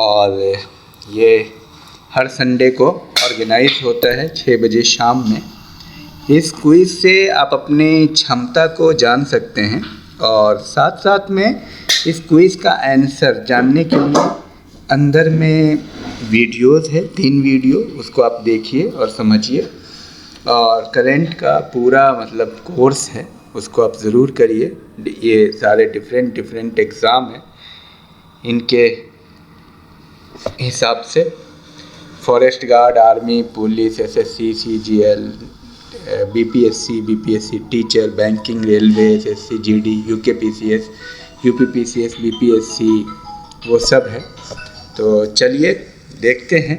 और ये हर संडे को ऑर्गेनाइज होता है 6 बजे शाम में। इस क्विज़ से आप अपनी क्षमता को जान सकते हैं और साथ साथ में इस क्विज़ का आंसर जानने के लिए अंदर में वीडियोस है, 3 वीडियो, उसको आप देखिए और समझिए। और करंट का पूरा मतलब कोर्स है, उसको आप ज़रूर करिए। ये सारे डिफरेंट एग्ज़ाम हैं, इनके हिसाब से forest guard, army, police, SSC, CGL, BPSC teacher, banking, railway, SSC, GD, UKPCS, UPPCS, BPSC, वो सब है। तो चलिए देखते हैं।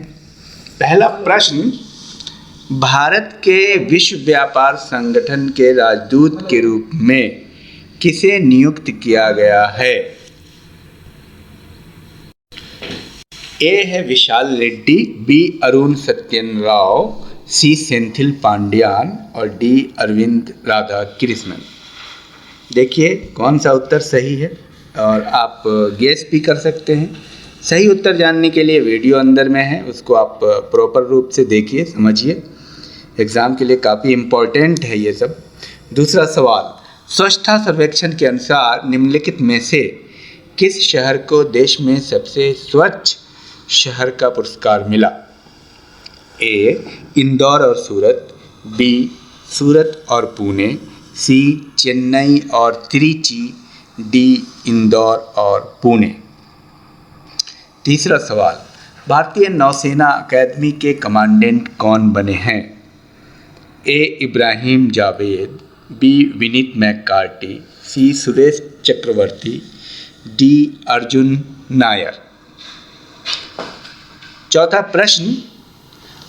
पहला प्रश्न, भारत के विश्व व्यापार संगठन के राजदूत के रूप में किसे नियुक्त किया गया है? ए है विशाल रेड्डी, बी अरुण सत्यन राव, सी सेंथिल पांड्यान और डी अरविंद राधाकृष्णन। देखिए कौन सा उत्तर सही है और आप गेस भी कर सकते हैं। सही उत्तर जानने के लिए वीडियो अंदर में है, उसको आप प्रॉपर रूप से देखिए, समझिए। एग्ज़ाम के लिए काफ़ी इम्पोर्टेंट है ये सब। दूसरा सवाल, स्वच्छता सर्वेक्षण के अनुसार निम्नलिखित में से किस शहर को देश में सबसे स्वच्छ शहर का पुरस्कार मिला? ए इंदौर और सूरत, बी सूरत और पुणे, सी चेन्नई और त्रिची, डी इंदौर और पुणे। तीसरा सवाल, भारतीय नौसेना अकादमी के कमांडेंट कौन बने हैं? ए इब्राहिम जावेद, बी विनीत मैककार्टी, सी सुरेश चक्रवर्ती, डी अर्जुन नायर। चौथा प्रश्न,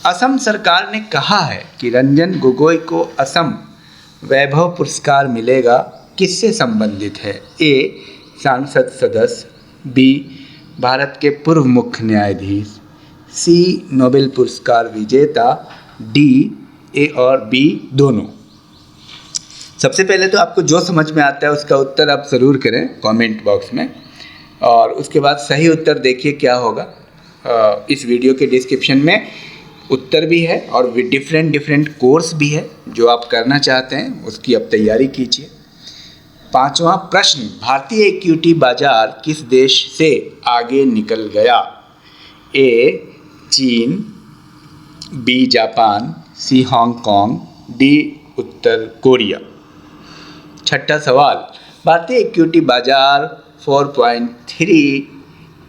असम सरकार ने कहा है कि रंजन गोगोई को असम वैभव पुरस्कार मिलेगा, किससे संबंधित है? ए सांसद सदस्य, बी भारत के पूर्व मुख्य न्यायाधीश, सी नोबेल पुरस्कार विजेता, डी ए और बी दोनों। सबसे पहले तो आपको जो समझ में आता है उसका उत्तर आप ज़रूर करें कमेंट बॉक्स में, और उसके बाद सही उत्तर देखिए क्या होगा। इस वीडियो के डिस्क्रिप्शन में उत्तर भी है और डिफरेंट कोर्स भी है, जो आप करना चाहते हैं उसकी आप तैयारी कीजिए। पांचवा प्रश्न, भारतीय इक्विटी बाजार किस देश से आगे निकल गया? ए चीन, बी जापान, सी हांगकांग, डी उत्तर कोरिया। छठा सवाल, भारतीय इक्विटी बाजार 4.3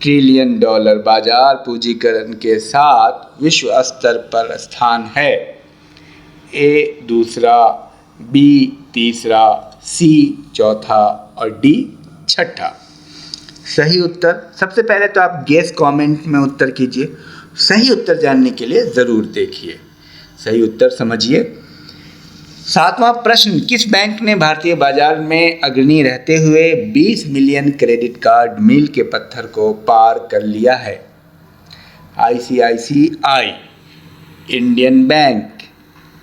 ट्रिलियन डॉलर बाजार पूंजीकरण के साथ विश्व स्तर पर स्थान है। ए दूसरा, बी तीसरा, सी चौथा और डी छठा। सही उत्तर सबसे पहले तो आप गेस कमेंट में उत्तर कीजिए। सही उत्तर जानने के लिए ज़रूर देखिए, सही उत्तर समझिए। सातवां प्रश्न, किस बैंक ने भारतीय बाजार में अग्रणी रहते हुए 20 मिलियन क्रेडिट कार्ड मील के पत्थर को पार कर लिया है? ICICI, Indian bank,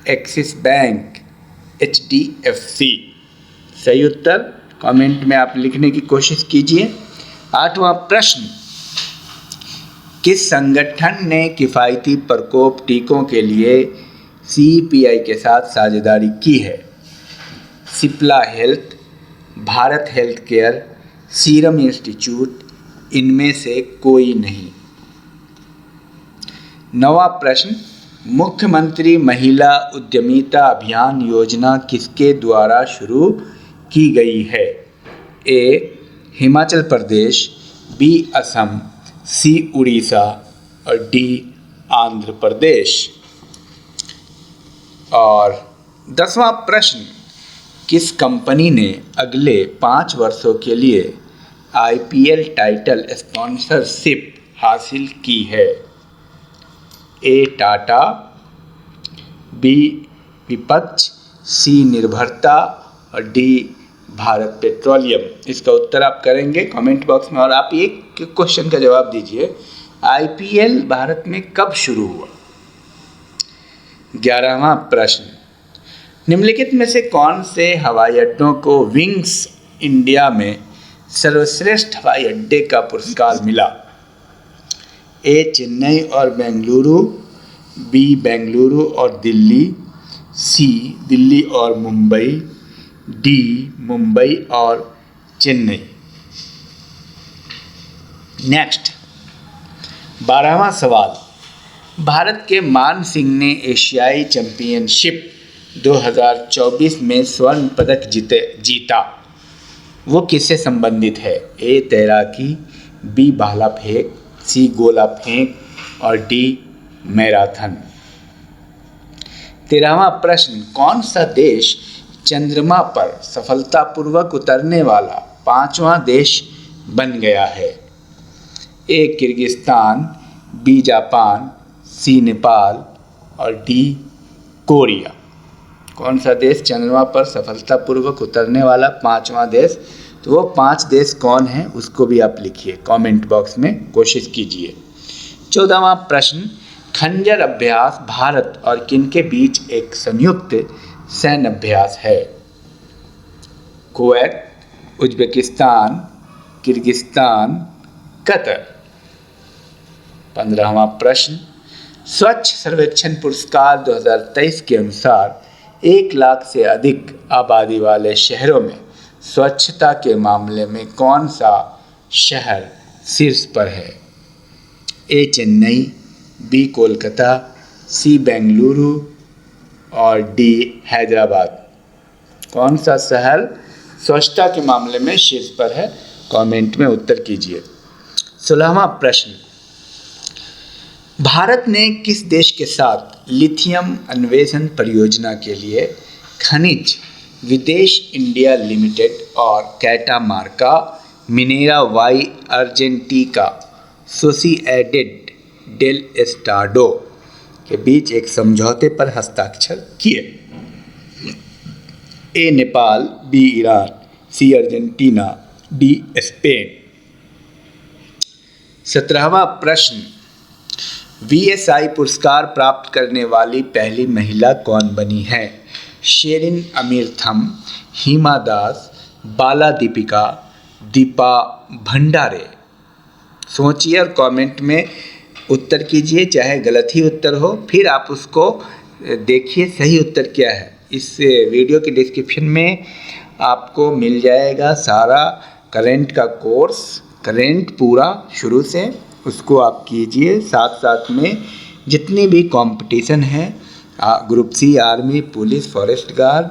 axis bank, HDFC. सही उत्तर कमेंट में आप लिखने की कोशिश कीजिए। आठवां प्रश्न, किस संगठन ने किफ़ायती प्रकोप टीकों के लिए सीपीआई के साथ साझेदारी की है? Cipla health, Bharat health care, serum institute, इनमें से कोई नहीं। नवा प्रश्न, मुख्यमंत्री महिला उद्यमिता अभियान योजना किसके द्वारा शुरू की गई है? ए हिमाचल प्रदेश, बी असम, सी उड़ीसा और डी आंध्र प्रदेश। और 10वां प्रश्न, किस कंपनी ने अगले 5 वर्षों के लिए आईपीएल टाइटल स्पॉन्सरशिप हासिल की है? ए टाटा, बी विपक्ष, सी निर्भरता और डी भारत पेट्रोलियम। इसका उत्तर आप करेंगे कमेंट बॉक्स में। और आप एक क्वेश्चन का जवाब दीजिए, आईपीएल भारत में कब शुरू हुआ? 11वां प्रश्न, निम्नलिखित में से कौन से हवाई अड्डों को विंग्स इंडिया में सर्वश्रेष्ठ हवाई अड्डे का पुरस्कार मिला? ए चेन्नई और बेंगलुरु, बी बेंगलुरु और दिल्ली, सी दिल्ली और मुंबई, डी मुंबई और चेन्नई। नेक्स्ट 12वां सवाल, भारत के मान सिंह ने एशियाई चैंपियनशिप 2024 में स्वर्ण पदक जीता, वो किससे संबंधित है? ए तैराकी, बी भाला फेंक, सी गोला फेंक और डी मैराथन। 13वां प्रश्न, कौन सा देश चंद्रमा पर सफलतापूर्वक उतरने वाला 5वां देश बन गया है? ए किर्गिस्तान, बी जापान, सी नेपाल और डी कोरिया। कौन सा देश चंद्रमा पर सफलतापूर्वक उतरने वाला 5वां देश? तो वो 5 देश कौन हैं उसको भी आप लिखिए, कमेंट बॉक्स में कोशिश कीजिए। 14वां प्रश्न, खंजर अभ्यास भारत और किन के बीच एक संयुक्त सैन्य अभ्यास है? Kuwait, Uzbekistan, Kyrgyzstan, Qatar. 15वां प्रश्न, स्वच्छ सर्वेक्षण पुरस्कार 2023 के अनुसार 1 लाख से अधिक आबादी वाले शहरों में स्वच्छता के मामले में कौन सा शहर शीर्ष पर है? ए चेन्नई, बी कोलकाता, सी बेंगलुरु और डी हैदराबाद। कौन सा शहर स्वच्छता के मामले में शीर्ष पर है? कमेंट में उत्तर कीजिए। 16वां प्रश्न, भारत ने किस देश के साथ लिथियम अन्वेषण परियोजना के लिए खनिज विदेश इंडिया लिमिटेड और Catamarca Minera y Argentina Sociedad del Estado के बीच एक समझौते पर हस्ताक्षर किए? A Nepal, B Iran, C Argentina, D Spain. 17वां प्रश्न, VSI पुरस्कार प्राप्त करने वाली पहली महिला कौन बनी है? शेरिन अमीरथम, हिमा दास, बाला दीपिका, दीपा भंडारे। सोचिए और कमेंट में उत्तर कीजिए, चाहे गलत ही उत्तर हो फिर आप उसको देखिए सही उत्तर क्या है। इस वीडियो के डिस्क्रिप्शन में आपको मिल जाएगा सारा करंट का कोर्स, करंट पूरा शुरू से, उसको आप कीजिए। साथ साथ में जितनी भी कंपटीशन है group C, army, police, forest guard,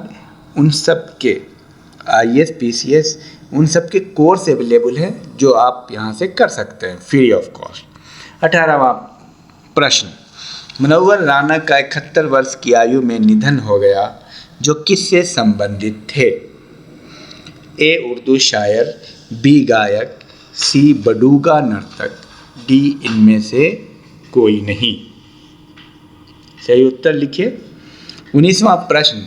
उन सब के IAS, PCS, उन सब के कोर्स अवेलेबल हैं जो आप यहाँ से कर सकते हैं फ्री ऑफ कॉस्ट। 18वां प्रश्न, मुनव्वर राना का 71 वर्ष की आयु में निधन हो गया, जो किससे संबंधित थे? ए उर्दू शायर, बी गायक, सी बडूगा नर्तक, डी इनमें से कोई नहीं। सही उत्तर लिखिए। 19वां प्रश्न,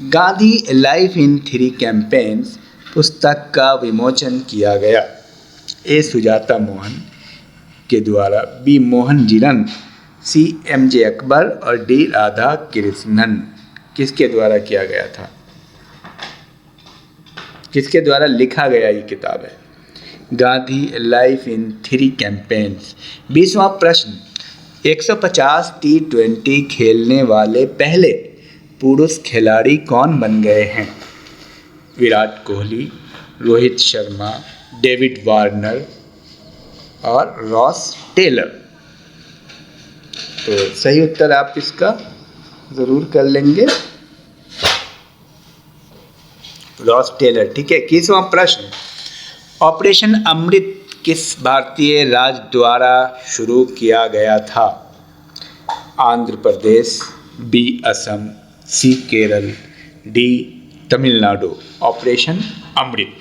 गांधी लाइफ इन 3 कैंपेन्स पुस्तक का विमोचन किया गया? ए सुजाता मोहन के द्वारा, बी मोहन जीरन, सी MJ अकबर और डी राधा कृष्णन। किसके द्वारा किया गया था? किसके द्वारा लिखा गया ये किताब है? Gandhi life in 3 campaigns. 20वां प्रश्न, 150 T20 खेलने वाले पहले पुरुष खिलाड़ी कौन बन गए हैं? विराट कोहली, रोहित शर्मा, डेविड वार्नर और रॉस टेलर। तो सही उत्तर आप इसका ज़रूर कर लेंगे, रॉस टेलर। ठीक है। 21वां प्रश्न, ऑपरेशन अमृत किस भारतीय राज्य द्वारा शुरू किया गया था? आंध्र प्रदेश, बी असम, सी केरल, डी तमिलनाडु। ऑपरेशन अमृत।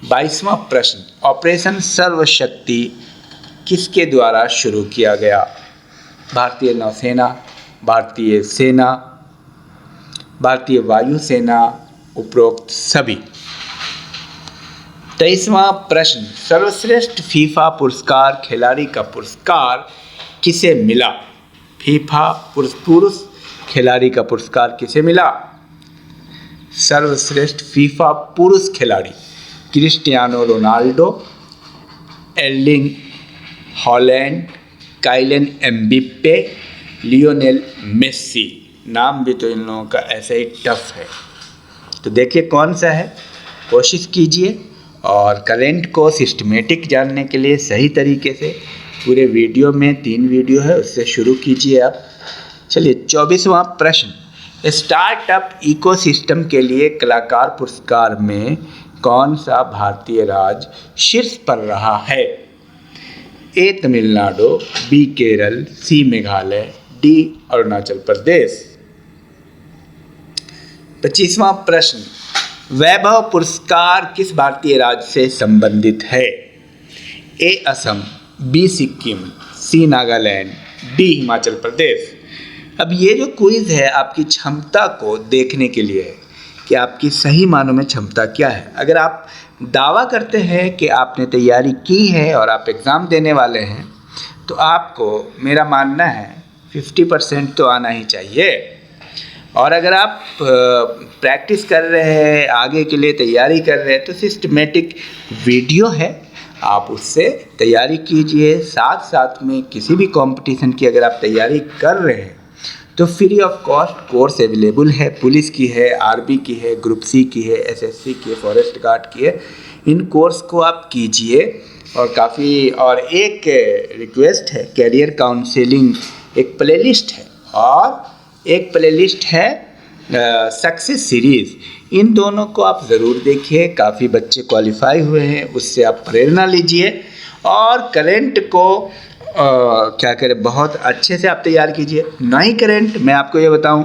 22वां प्रश्न, ऑपरेशन सर्वशक्ति किसके द्वारा शुरू किया गया? भारतीय नौसेना, भारतीय सेना, भारतीय वायुसेना, उपरोक्त सभी। 23वां प्रश्न, सर्वश्रेष्ठ फीफा पुरस्कार खिलाड़ी का पुरस्कार किसे मिला? फीफा पुरुष खिलाड़ी का पुरस्कार किसे मिला? सर्वश्रेष्ठ फीफा पुरुष खिलाड़ी Cristiano Ronaldo, Erling Haaland, Kylian Mbappe, Lionel Messi. नाम भी तो इन लोगों का ऐसे ही टफ है। तो देखिए कौन सा है, कोशिश कीजिए। और करेंट को सिस्टमेटिक जानने के लिए सही तरीके से पूरे वीडियो में 3 वीडियो है, उससे शुरू कीजिए आप। चलिए 24वां प्रश्न, स्टार्टअप इकोसिस्टम के लिए कलाकार पुरस्कार में कौन सा भारतीय राज्य शीर्ष पर रहा है? ए तमिलनाडु, बी केरल, सी मेघालय, डी अरुणाचल प्रदेश। 25वां प्रश्न, वैभव पुरस्कार किस भारतीय राज्य से संबंधित है? ए असम, बी सिक्किम, सी नागालैंड, डी हिमाचल प्रदेश। अब ये जो क्विज है आपकी क्षमता को देखने के लिए है कि आपकी सही मानों में क्षमता क्या है। अगर आप दावा करते हैं कि आपने तैयारी की है और आप एग्ज़ाम देने वाले हैं, तो आपको मेरा मानना है 50% तो आना ही चाहिए। और अगर आप प्रैक्टिस कर रहे हैं, आगे के लिए तैयारी कर रहे हैं, तो सिस्टमेटिक वीडियो है, आप उससे तैयारी कीजिए। साथ साथ में किसी भी कंपटीशन की अगर आप तैयारी कर रहे हैं तो free of cost course available है। पुलिस की है, आरबी की है, ग्रुप सी की है, एसएससी की है, फॉरेस्ट गार्ड की है। इन कोर्स को आप कीजिए। और एक रिक्वेस्ट है, कैरियर काउंसलिंग एक प्लेलिस्ट है और एक प्लेलिस्ट है सक्सेस सीरीज़। इन दोनों को आप ज़रूर देखिए, काफ़ी बच्चे क्वालिफाई हुए हैं, उससे आप प्रेरणा लीजिए। और करेंट को क्या करें, बहुत अच्छे से आप तैयार कीजिए। नहीं करेंट, मैं आपको ये बताऊं,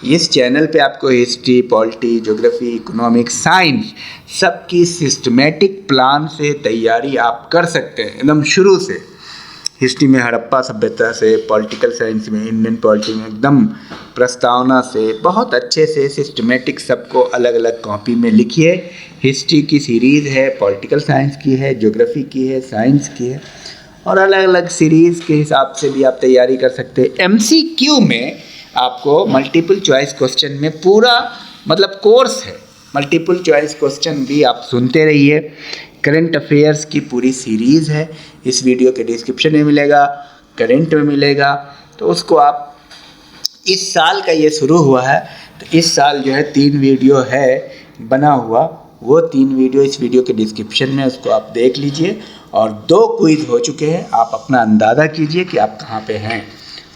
इस चैनल पे आपको history, polity, geography, economics, science सबकी सिस्टमेटिक प्लान से तैयारी आप कर सकते हैं, एकदम शुरू से। हिस्ट्री में हड़प्पा सभ्यता से, पॉलिटिकल साइंस में, इंडियन पॉलिटी में एकदम प्रस्तावना से बहुत अच्छे से सिस्टमेटिक सबको अलग अलग कॉपी में लिखिए। हिस्ट्री की सीरीज़ है, पॉलिटिकल साइंस की है, ज्योग्राफी की है, साइंस की है, और अलग अलग सीरीज़ के हिसाब से भी आप तैयारी कर सकते हैं। एमसीक्यू में आपको मल्टीपल चॉइस क्वेश्चन में पूरा मतलब कोर्स है, मल्टीपल चॉइस क्वेश्चन भी आप सुनते रहिए। करंट अफेयर्स की पूरी सीरीज़ है, इस वीडियो के डिस्क्रिप्शन में मिलेगा, करंट में मिलेगा। तो उसको आप, इस साल का ये शुरू हुआ है, तो इस साल जो है 3 वीडियो है बना हुआ, वो 3 वीडियो इस वीडियो के डिस्क्रिप्शन में, उसको आप देख लीजिए। और 2 क्विज़ हो चुके हैं, आप अपना अंदाज़ा कीजिए कि आप कहाँ पे हैं।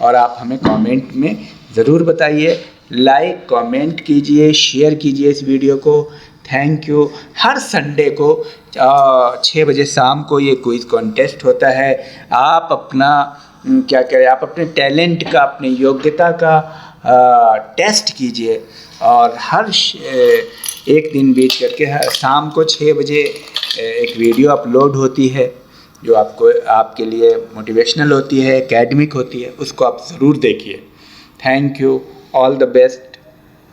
और आप हमें कमेंट में ज़रूर बताइए, लाइक कमेंट कीजिए, शेयर कीजिए इस वीडियो को। Thank you. हर संडे को 6 बजे शाम को ये क्विज़ कॉन्टेस्ट होता है। आप अपना क्या करें, आप अपने टैलेंट का, अपनी योग्यता का टेस्ट कीजिए। और हर एक दिन बीच करके शाम को 6 बजे एक वीडियो अपलोड होती है, जो आपके लिए मोटिवेशनल होती है, एकेडमिक होती है, उसको आप ज़रूर देखिए। Thank you, all the best.